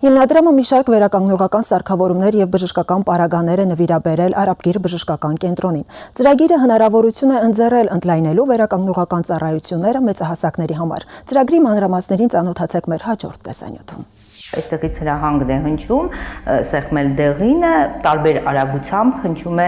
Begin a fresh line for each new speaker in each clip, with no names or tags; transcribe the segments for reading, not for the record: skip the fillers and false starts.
Հիմնադրամը մի շարք վերականգնողական սարքավորումներ և բժշկական պարագաներ է նվիրաբերել Արաբգիր բժշկական կենտրոնին։ Ծրագիրը հնարավորություն է ընձեռել ընդլայնելու վերականգնողական ծառայությունները մեծահասակների համար։ Ծրագրի մանրամասներին ծանոթացեք մեր հաջորդ տեսանյութում։
Այստեղից հրահանգն է հնչում, սեղմել դեղինը, տարբեր արագությամբ հնչում է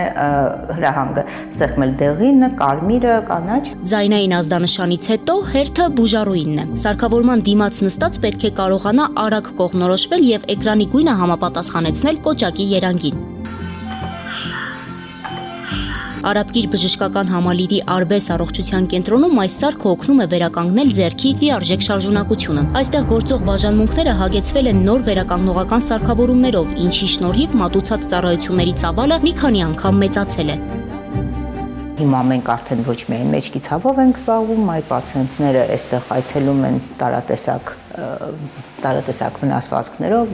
հրահանգը, սեղմել դեղինը, կարմիրը, կանաչ։
Ձայնային ազդանշանից հետո հերթը բուժառուինն է։ Սարքավորման դիմաց նստած պետք է կարողանա արագ կողմնորոշվել եւ էկրանի գույնը համապատասխանեցնել կոճակի երանգին։ Արաբգիր բժշկական համալիրի Արբես առողջության կենտրոնում այս սարքը օգնում է վերականգնել ձեռքի լիարժեք շարժունակությունը։ Այստեղ գործող բաժանմունքները հագեցվել են նոր վերականգնողական սարքավորումներով, ինչի շնորհիվ մատուցած ծառայությունների ծավալը մի քանի անգամ մեծացել է։
Հիմա մենք արդեն ոչ միայն մեջքի ցավով ենք զբաղվում, այլ պացիենտները այստեղ այցելում են տարատեսակ վնասվածքներով։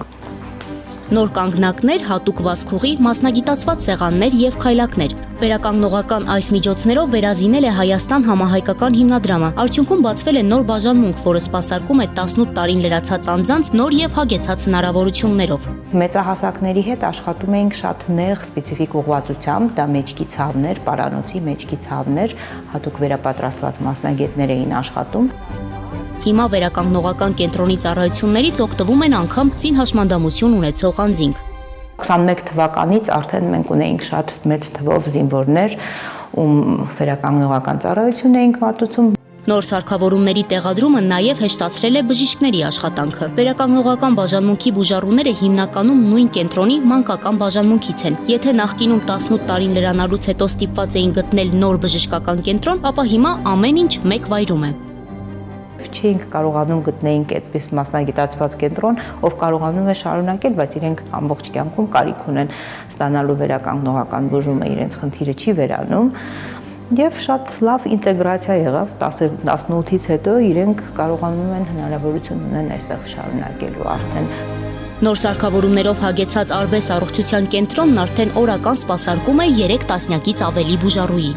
Նոր կանգնակներ, հատուկ վազքուղի, մասնագիտացված սեղաններ եւ քայլակներ։ Վերականգնողական այս միջոցներով վերազինել է Հայաստան համահայկական հիմնադրամը։ Արդյունքում բացվել է նոր բաժանմունք, որը սպասարկում է 18 տարին լրացած անձանց նոր եւ հագեցած հնարավորություններով։
Մեծահասակների հետ աշխատում էինք շատ նեղ սպეციფიկ ուղղվածությամբ, դա մեջքի ցավներ, պարանոցի մեջքի ցավներ, հատուկ վերապատրաստված մասնագետներ էին աշխատում։
Հիմա վերականգնողական կենտրոնի ծառայություններից օգտվում են անգամ զինհաշմանդամություն ունեցող անձինք։
21 թվականից արդեն մենք ունեինք շատ մեծ թվով զինվորներ, ում վերականգնողական ծառայություն էինք մատուցում։
Նոր սարքավորումների տեղադրումը նաև հեշտացրել է բժիշկների աշխատանքը։ Վերականգնողական բաժանմունքի բուժառուները հիմնականում նույն կենտրոնի մանկական բաժանմունքից են։ Եթե նախկինում 18 տարին լրանալուց հետո ստիպված էին գտնել նոր բժշկական կենտրոն, ապա հիմա ամեն ինչ մեկ վայրում է։
Չէինք կարողանում գտնեինք այդպես մասնագիտացված կենտրոն, ով կարողանում է շարունակել, բայց իրենք ամբողջ կյանքում կարիք ունեն ստանալու վերականգնողական բուժումը, իրենց խնդիրը չի վերանում։ Եվ շատ լավ ինտեգրացիա եղավ 18-ից հետո իրենք կարողանում են հնարավորություն ունեն այստեղ շարունակելու արդեն։
Նոր սարքավորումներով հագեցած Արբես առողջության կենտրոնն արդեն օրական սպասարկում է 3 տասնյակից ավելի բուժառուի։